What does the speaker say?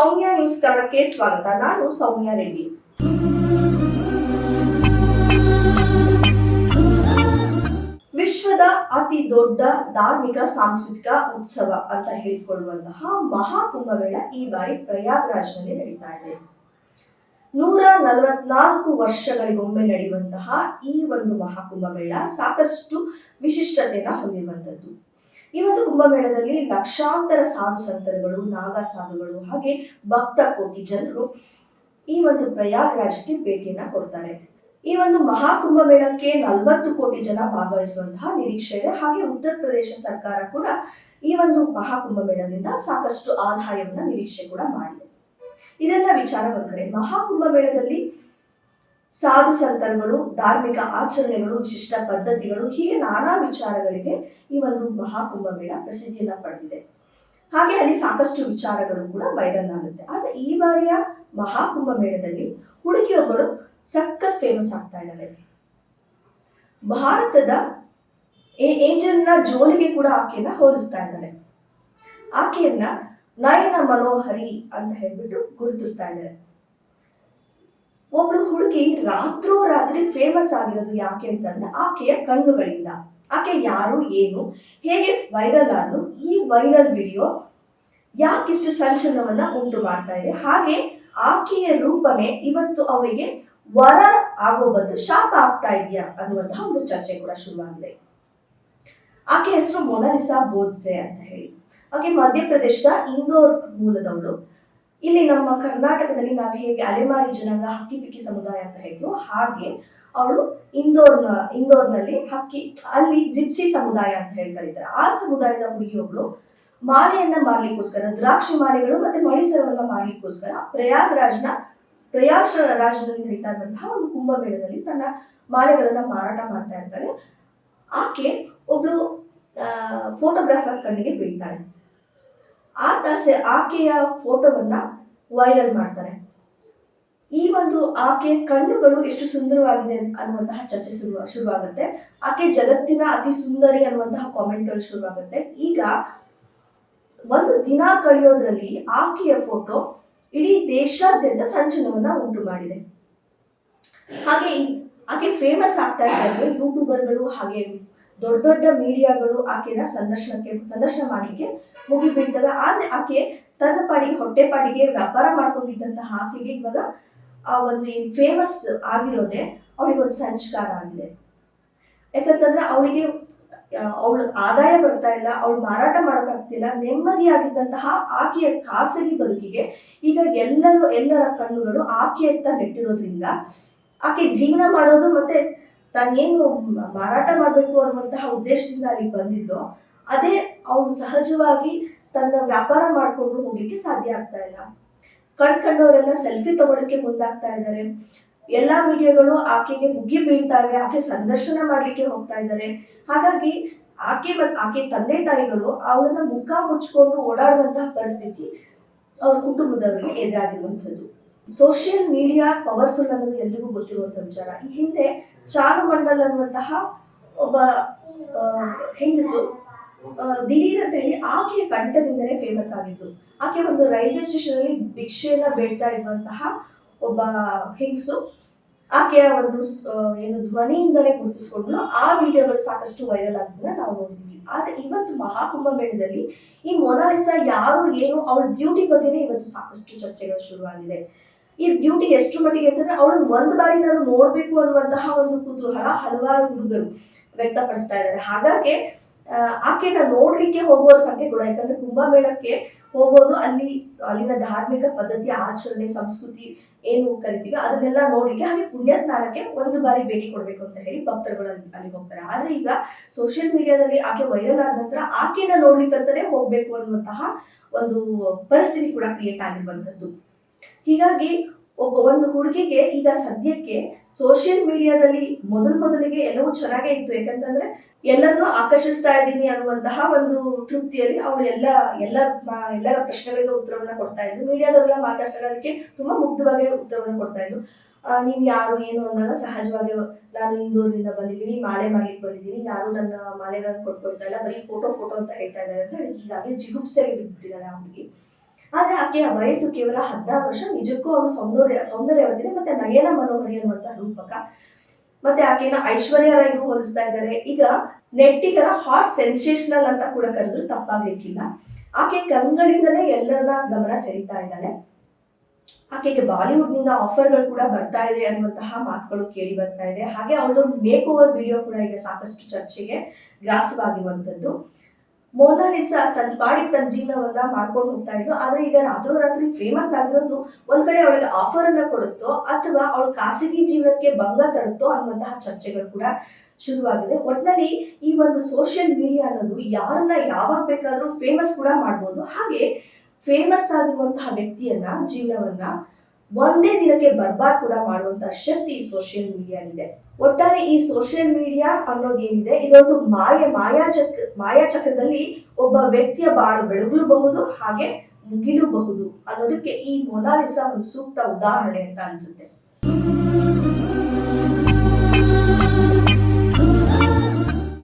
ಸೌಮ್ಯ news ಕನ್ನಡಕ್ಕೆ ಸ್ವಾಗತ. ನಾನು ಸೌಮ್ಯ ರೆಡ್ಡಿ. ವಿಶ್ವದ ಅತಿ ದೊಡ್ಡ ಧಾರ್ಮಿಕ ಸಾಂಸ್ಕೃತಿಕ ಉತ್ಸವ ಅಂತ ಹೇಳಿಸಿಕೊಳ್ಳುವಂತಹ ಮಹಾಕುಂಭಮೇಳ ಈ ಬಾರಿ ಪ್ರಯಾಗ್ರಾಜ್ನಲ್ಲಿ ನಡೀತಾ ಇದೆ. 144 ವರ್ಷಗಳಿಗೊಮ್ಮೆ ನಡೆಯುವಂತಹ ಈ ಒಂದು ಮಹಾಕುಂಭಮೇಳ ಸಾಕಷ್ಟು ವಿಶಿಷ್ಟತೆಯನ್ನು ಹೊಂದಿರುವಂತದ್ದು. ಈ ಒಂದು ಕುಂಭಮೇಳದಲ್ಲಿ ಲಕ್ಷಾಂತರ ಸಾಧು ಸಂತರುಗಳು, ನಾಗ ಸಾಧುಗಳು ಹಾಗೆ ಭಕ್ತ ಕೋಟಿ ಜನರು ಈ ಒಂದು ಪ್ರಯಾಗ್ರಾಜ್ಗೆ ಭೇಟಿಯನ್ನ ಕೊಡ್ತಾರೆ. ಈ ಒಂದು ಮಹಾಕುಂಭಮೇಳಕ್ಕೆ 40 ಕೋಟಿ ಜನ ಭಾಗವಹಿಸುವಂತಹ ನಿರೀಕ್ಷೆ ಇದೆ. ಹಾಗೆ ಉತ್ತರ ಪ್ರದೇಶ ಸರ್ಕಾರ ಕೂಡ ಈ ಒಂದು ಮಹಾಕುಂಭಮೇಳದಿಂದ ಸಾಕಷ್ಟು ಆದಾಯವನ್ನ ನಿರೀಕ್ಷೆ ಕೂಡ ಮಾಡಿದೆ. ಇದೆಲ್ಲ ವಿಚಾರ ಒಂದ್ ಕಡೆ. ಮಹಾಕುಂಭಮೇಳದಲ್ಲಿ ಸಾಧು ಸಂತರುಗಳು, ಧಾರ್ಮಿಕ ಆಚರಣೆಗಳು, ವಿಶಿಷ್ಟ ಪದ್ಧತಿಗಳು ಹೀಗೆ ನಾನಾ ವಿಚಾರಗಳಿಗೆ ಈ ಒಂದು ಮಹಾಕುಂಭಮೇಳ ಪ್ರಸಿದ್ಧಿಯನ್ನ ಪಡೆದಿದೆ. ಹಾಗೆ ಅಲ್ಲಿ ಸಾಕಷ್ಟು ವಿಚಾರಗಳು ಕೂಡ ವೈರಲ್ ಆಗುತ್ತೆ. ಆದ್ರೆ ಈ ಬಾರಿಯ ಮಹಾಕುಂಭಮೇಳದಲ್ಲಿ ಹುಡುಗಿಯೊಬ್ಬಳು ಸಖತ್ ಫೇಮಸ್ ಆಗ್ತಾ ಇದ್ದಾಳೆ. ಭಾರತದ ಏಂಜಲ್ನ ಜೋಲಿಗೆ ಕೂಡ ಆಕೆಯನ್ನ ಹೋಲಿಸ್ತಾ ಇದ್ದಾಳೆ. ಆಕೆಯನ್ನ ನಯನ ಮನೋಹರಿ ಅಂತ ಹೇಳ್ಬಿಟ್ಟು ಗುರುತಿಸ್ತಾ ಇದ್ದಾರೆ. ಒಬ್ಳು ಹುಡುಗಿ ರಾತ್ರೋರಾತ್ರಿ ಫೇಮಸ್ ಆಗಿರೋದು ಯಾಕೆ ಅಂತಂದ್ರೆ ಆಕೆಯ ಕಣ್ಣುಗಳಿಂದ. ಆಕೆ ಯಾರು, ಏನು, ಹೇಗೆ ವೈರಲ್ ಆದ್ಲು, ಈ ವೈರಲ್ ವಿಡಿಯೋ ಯಾಕಿಷ್ಟು ಸಂಚಲನವನ್ನ ಉಂಟು ಮಾಡ್ತಾ ಇದೆ, ಹಾಗೆ ಆಕೆಯ ರೂಪನೇ ಇವತ್ತು ಅವಳಿಗೆ ವರ ಆಗೋ ಬದಲು ಶಾಪ ಆಗ್ತಾ ಇದೆಯಾ ಅನ್ನುವಂತಹ ಒಂದು ಚರ್ಚೆ ಕೂಡ ಶುರುವಾಗಿದೆ. ಆಕೆ ಹೆಸರು ಮೊನಾಲಿಸಾ ಬೋದ್ಸೆ ಅಂತ ಹೇಳಿ. ಆಕೆ ಮಧ್ಯಪ್ರದೇಶದ ಇಂದೋರ್ ಮೂಲದವಳು. ಇಲ್ಲಿ ನಮ್ಮ ಕರ್ನಾಟಕದಲ್ಲಿ ನಾವು ಹೇಗೆ ಅಲೆಮಾರಿ ಜನಾಂಗ ಹಕ್ಕಿ ಪಿಕ್ಕಿ ಸಮುದಾಯ ಅಂತ ಹೇಳಿದ್ವು, ಹಾಗೆ ಅವಳು ಇಂದೋರ್ನಲ್ಲಿ ಅಲ್ಲಿ ಜಿಪ್ಸಿ ಸಮುದಾಯ ಅಂತ ಹೇಳಿ ಕರೀತಾರೆ. ಆ ಸಮುದಾಯದ ಹುಡುಗಿಯೊಬ್ಳು ಮಾಲೆಯನ್ನ ಮಾರ್ಲಿಕ್ಕೋಸ್ಕರ, ದ್ರಾಕ್ಷಿ ಮಾಲೆಗಳು ಮತ್ತೆ ಮಣಿಸರವನ್ನ ಮಾರ್ಲಿಕ್ಕೋಸ್ಕರ ಪ್ರಯಾಗ್ರಾಜ್ನಲ್ಲಿ ನಡೀತಾ ಇರುವಂತಹ ಒಂದು ಕುಂಭಮೇಳದಲ್ಲಿ ತನ್ನ ಮಾಲೆಗಳನ್ನ ಮಾರಾಟ ಮಾಡ್ತಾ ಇರ್ತಾಳೆ. ಆಕೆ ಒಬ್ಳು ಫೋಟೋಗ್ರಾಫರ್ ಕಣ್ಣಿಗೆ ಬೀಳ್ತಾಳೆ. ಆಕೆಯ ಫೋಟೋವನ್ನ ವೈರಲ್ ಮಾಡ್ತಾರೆ. ಈ ಒಂದು ಆಕೆಯ ಕಣ್ಣುಗಳು ಎಷ್ಟು ಸುಂದರವಾಗಿದೆ ಅನ್ನುವಂತಹ ಚರ್ಚೆ ಶುರುವಾಗುತ್ತೆ. ಆಕೆ ಜಗತ್ತಿನ ಅತಿ ಸುಂದರಿ ಅನ್ನುವಂತಹ ಕಾಮೆಂಟ್ಗಳು ಶುರುವಾಗುತ್ತೆ. ಈಗ ಒಂದು ದಿನ ಕಳೆಯೋದ್ರಲ್ಲಿ ಆಕೆಯ ಫೋಟೋ ಇಡೀ ದೇಶಾದ್ಯಂತ ಸಂಚಲನವನ್ನ ಉಂಟು ಮಾಡಿದೆ. ಹಾಗೆ ಆಕೆ ಫೇಮಸ್ ಆಗ್ತಾ ಇದ್ದಂಗೆ ಯೂಟ್ಯೂಬರ್ಗಳು ಹಾಗೆ ದೊಡ್ಡ ದೊಡ್ಡ ಮೀಡಿಯಾಗಳು ಆಕೆನ ಸಂದರ್ಶನ ಮಾಡಲಿಕ್ಕೆ ಮುಗಿಬೀಳ್ತವೆ. ಆದ್ರೆ ಆಕೆ ತನ್ನ ಪಾಡಿಗೆ ಹೊಟ್ಟೆಪಾಡಿಗೆ ವ್ಯಾಪಾರ ಮಾಡ್ಕೊಂಡಿದ್ದಂತಹ ಆಕೆಗೆ ಇವಾಗ ಆ ಒಂದು ಫೇಮಸ್ ಆಗಿರೋದೇ ಅವಳಿಗೆ ಒಂದು ಸಂಸ್ಕಾರ ಆಗಿದೆ. ಯಾಕಂತಂದ್ರೆ ಅವಳು ಆದಾಯ ಬರ್ತಾ ಇಲ್ಲ, ಅವಳು ಮಾರಾಟ ಮಾಡೋಕ್ಕಾಗ್ತಿಲ್ಲ, ನೆಮ್ಮದಿಯಾಗಿದ್ದಂತಹ ಆಕೆಯ ಖಾಸಗಿ ಬದುಕಿಗೆ ಈಗ ಎಲ್ಲರ ಕಣ್ಣುಗಳು ಆಕೆಯತ್ತ ನೆಟ್ಟಿರೋದ್ರಿಂದ ಆಕೆ ಜೀವನ ಮಾಡೋದು ಮತ್ತೆ ತಾನೇನು ಮಾರಾಟ ಮಾಡಬೇಕು ಅನ್ನುವಂತಹ ಉದ್ದೇಶದಿಂದ ಅಲ್ಲಿ ಬಂದಿದ್ಲು, ಅದೇ ಅವಳು ಸಹಜವಾಗಿ ತನ್ನ ವ್ಯಾಪಾರ ಮಾಡಿಕೊಂಡು ಹೋಗ್ಲಿಕ್ಕೆ ಸಾಧ್ಯ ಆಗ್ತಾ ಇಲ್ಲ. ಕಂಡವರೆಲ್ಲ ಸೆಲ್ಫಿ ತಗೊಳಕ್ಕೆ ಮುಂದಾಗ್ತಾ ಇದ್ದಾರೆ. ಎಲ್ಲಾ ಮೀಡಿಯಾಗಳು ಆಕೆಗೆ ಮುಗಿ ಬೀಳ್ತಾವೆ, ಆಕೆ ಸಂದರ್ಶನ ಮಾಡ್ಲಿಕ್ಕೆ ಹೋಗ್ತಾ ಇದ್ದಾರೆ. ಹಾಗಾಗಿ ಆಕೆ ತಂದೆ ತಾಯಿಗಳು ಅವಳನ್ನ ಮುಖ ಮುಚ್ಕೊಂಡು ಓಡಾಡುವಂತಹ ಪರಿಸ್ಥಿತಿ ಅವ್ರ ಕುಟುಂಬದವರಿಗೆ ಎದುರಾಗಿರುವಂಥದ್ದು. ಸೋಷಿಯಲ್ ಮೀಡಿಯಾ ಪವರ್ಫುಲ್ ಅನ್ನೋದು ಎಲ್ರಿಗೂ ಗೊತ್ತಿರುವಂತಹ ವಿಚಾರ. ಈ ಹಿಂದೆ ಚಾರು ಮಂಡಲ್ ಅನ್ನುವಂತಹ ಒಬ್ಬ ಹೆಂಗಸು ದಿಢೀರ್ ಅಂತ ಹೇಳಿ ಆಕೆಯ ಕಂಠದಿಂದಲೇ ಫೇಮಸ್ ಆಗಿದ್ರು. ಆಕೆ ಒಂದು ರೈಲ್ವೆ ಸ್ಟೇಷನ್ ಅಲ್ಲಿ ಭಿಕ್ಷೆಯನ್ನ ಬೇಡ್ತಾ ಇರುವಂತಹ ಒಬ್ಬ ಹೆಂಗಸು ಆಕೆಯ ಒಂದು ಧ್ವನಿಯಿಂದಲೇ ಗುರುತಿಸ್ಕೊಂಡ್ರು. ಆ ವಿಡಿಯೋಗಳು ಸಾಕಷ್ಟು ವೈರಲ್ ಆಗಿದ್ದನ್ನ ನಾವು ನೋಡಿದ್ವಿ. ಆದ್ರೆ ಇವತ್ತು ಮಹಾಕುಂಭಮೇಳದಲ್ಲಿ ಈ ಮೊನಾಲಿಸಾ ಯಾರು, ಏನು, ಅವಳ ಬ್ಯೂಟಿ ಬಗ್ಗೆನೇ ಇವತ್ತು ಸಾಕಷ್ಟು ಚರ್ಚೆಗಳು ಶುರುವಾಗಿದೆ. ಈ ಬ್ಯೂಟಿ ಎಷ್ಟು ಮಟ್ಟಿಗೆ ಅಂತಂದ್ರೆ ಅವಳನ್ನ ಒಂದು ಬಾರಿ ನಾವು ನೋಡ್ಬೇಕು ಅನ್ನುವಂತಹ ಒಂದು ಕುತೂಹಲ ಹಲವಾರು ಹುಡುಗರು ವ್ಯಕ್ತಪಡಿಸ್ತಾ ಇದ್ದಾರೆ. ಹಾಗಾಗಿ ಆಕೆನ ನೋಡ್ಲಿಕ್ಕೆ ಹೋಗುವ ಸಂಖ್ಯೆ ಕೂಡ, ಯಾಕಂದ್ರೆ ಕುಂಭಮೇಳಕ್ಕೆ ಹೋಗೋದು ಅಲ್ಲಿನ ಧಾರ್ಮಿಕ ಪದ್ಧತಿ, ಆಚರಣೆ, ಸಂಸ್ಕೃತಿ ಏನು ಕರಿತೀವಿ ಅದನ್ನೆಲ್ಲ ನೋಡ್ಲಿಕ್ಕೆ, ಹಾಗೆ ಪುಣ್ಯ ಸ್ನಾನಕ್ಕೆ ಒಂದು ಬಾರಿ ಭೇಟಿ ಕೊಡ್ಬೇಕು ಅಂತ ಹೇಳಿ ಭಕ್ತರುಗಳು ಅಲ್ಲಿ ಹೋಗ್ತಾರೆ. ಆದ್ರೆ ಈಗ ಸೋಷಿಯಲ್ ಮೀಡಿಯಾದಲ್ಲಿ ಆಕೆ ವೈರಲ್ ಆದ ನಂತರ ಆಕೆನ ನೋಡ್ಲಿಕ್ಕಂತಾನೆ ಹೋಗ್ಬೇಕು ಅನ್ನುವಂತಹ ಒಂದು ಪರಿಸ್ಥಿತಿ ಕೂಡ ಕ್ರಿಯೇಟ್ ಆಗಿರುವಂತದ್ದು. ಹೀಗಾಗಿ ಒಂದು ಹುಡುಗಿಗೆ ಈಗ ಸದ್ಯಕ್ಕೆ ಸೋಷಿಯಲ್ ಮೀಡಿಯಾದಲ್ಲಿ ಮೊದಲಿಗೆ ಎಲ್ಲವೂ ಚೆನ್ನಾಗೇ ಇತ್ತು. ಯಾಕಂತಂದ್ರೆ ಎಲ್ಲರನ್ನೂ ಆಕರ್ಷಿಸ್ತಾ ಇದ್ದೀನಿ ಅನ್ನುವಂತಹ ಒಂದು ತೃಪ್ತಿಯಲ್ಲಿ ಅವಳು ಎಲ್ಲರ ಪ್ರಶ್ನೆಗಳಿಗೆ ಉತ್ತರವನ್ನ ಕೊಡ್ತಾ ಇದ್ಲು. ಮೀಡಿಯಾದವರೆಲ್ಲ ಮಾತಾಡ್ಸೋದಕ್ಕೆ ತುಂಬಾ ಮುಗ್ಧವಾಗಿ ಉತ್ತರವನ್ನು ಕೊಡ್ತಾ ಇದ್ಲು. ನೀನ್ ಯಾರು, ಏನು ಅಂದಾಗ ಸಹಜವಾಗಿ ನಾನು ಇಂದೋರ್ನಿಂದ ಬಂದಿದ್ದೀನಿ, ಮಾಲೆ ಮಾಡ್ಲಿಕ್ಕೆ ಬಂದಿದ್ದೀನಿ, ಯಾರು ನನ್ನ ಮಾಲೆಗಳನ್ನು ಕೊಟ್ಕೊಳ್ತಾ ಇಲ್ಲ, ಬರೀ ಫೋಟೋ ಅಂತ ಹೇಳ್ತಾ ಇದ್ದಾರೆ ಅಂತ ಹೀಗಾಗಿ ಜಿಗುಪ್ಸೆಗೆ ಬಿದ್ದುಬಿಟ್ಟಿದ್ದಾಳೆ ಆ ಹುಡುಗಿ. ಆದ್ರೆ ಆಕೆಯ ವಯಸ್ಸು ಕೇವಲ 16 ವರ್ಷ. ನಿಜಕ್ಕೂ ಅವಳು ಸೌಂದರ್ಯವತಿನೇ ಮತ್ತೆ ನಯನ ಮನೋಹರಿ ಅನ್ನುವಂತ ರೂಪಕ. ಮತ್ತೆ ಆಕೆನ ಐಶ್ವರ್ಯ ರೈಗೂ ಹೋಲಿಸ್ತಾ ಇದ್ದಾರೆ. ಈಗ ನೆಟ್ಟಿಗರ ಹಾಟ್ ಸೆನ್ಸೇಷನಲ್ ಅಂತ ಕೂಡ ಕರೆದ್ರು ತಪ್ಪಾಗ್ಲಿಕ್ಕಿಲ್ಲ. ಆಕೆ ಕಣ್ಗಳಿಂದಲೇ ಎಲ್ಲರನ್ನ ಗಮನ ಸೆಳೀತಾ ಇದ್ದಾಳೆ. ಆಕೆಗೆ ಬಾಲಿವುಡ್ ನಿಂದ ಆಫರ್ಗಳು ಕೂಡ ಬರ್ತಾ ಇದೆ ಅನ್ನುವಂತಹ ಮಾತುಗಳು ಕೇಳಿ ಬರ್ತಾ ಇದೆ. ಹಾಗೆ ಅವಳದೊಂದು ಮೇಕ್ ಓವರ್ ವಿಡಿಯೋ ಕೂಡ ಈಗ ಸಾಕಷ್ಟು ಚರ್ಚೆಗೆ ಗ್ರಾಸವಾಗಿರುವಂತದ್ದು. ಮೊನಾಲಿಸಾ ತನ್ನ ಪಾಡಿಗೆ ತನ್ನ ಜೀವನವನ್ನ ಮಾಡ್ಕೊಂಡು ಹೋಗ್ತಾ ಇದ್ಲು. ಆದ್ರೆ ಈಗ ರಾತ್ರೋರಾತ್ರಿ ಫೇಮಸ್ ಆಗಿರೋದು ಒಂದ್ ಕಡೆ ಅವಳಿಗೆ ಆಫರ್ ಅನ್ನ ಕೊಡುತ್ತೋ ಅಥವಾ ಅವಳ ಖಾಸಗಿ ಜೀವನಕ್ಕೆ ಭಂಗ ತರುತ್ತೋ ಅನ್ನುವಂತಹ ಚರ್ಚೆಗಳು ಕೂಡ ಶುರುವಾಗಿದೆ. ಒಟ್ಟಿನಲ್ಲಿ ಈ ಒಂದು ಸೋಷಿಯಲ್ ಮೀಡಿಯಾ ಅನ್ನೋದು ಯಾರನ್ನ ಯಾವಾಗ ಬೇಕಾದ್ರೂ ಫೇಮಸ್ ಕೂಡ ಮಾಡ್ಬೋದು. ಹಾಗೆ ಫೇಮಸ್ ಆಗಿರುವಂತಹ ವ್ಯಕ್ತಿಯನ್ನ ಜೀವನವನ್ನ ಒಂದೇ ದಿನಕ್ಕೆ ಬರ್ಬಾದ್ ಕೂಡ ಮಾಡುವಂತಹ ಶಕ್ತಿ ಸೋಷಿಯಲ್ ಮೀಡಿಯಾಗಿದೆ. ಒಟ್ಟಾರೆ ಈ ಸೋಷಿಯಲ್ ಮೀಡಿಯಾ ಅನ್ನೋದೇನಿದೆ ಇದೊಂದು ಮಾಯಾಚಕ್ರದಲ್ಲಿ ಒಬ್ಬ ವ್ಯಕ್ತಿಯ ಬಾಳು ಬೆಳಗಲೂಬಹುದು ಹಾಗೆ ಮುಗಿಲೂಬಹುದು ಅನ್ನೋದಕ್ಕೆ ಈ ಮೊನಾಲಿಸಾ ಒಂದು ಸೂಕ್ತ ಉದಾಹರಣೆ ಅಂತ ಅನ್ಸುತ್ತೆ.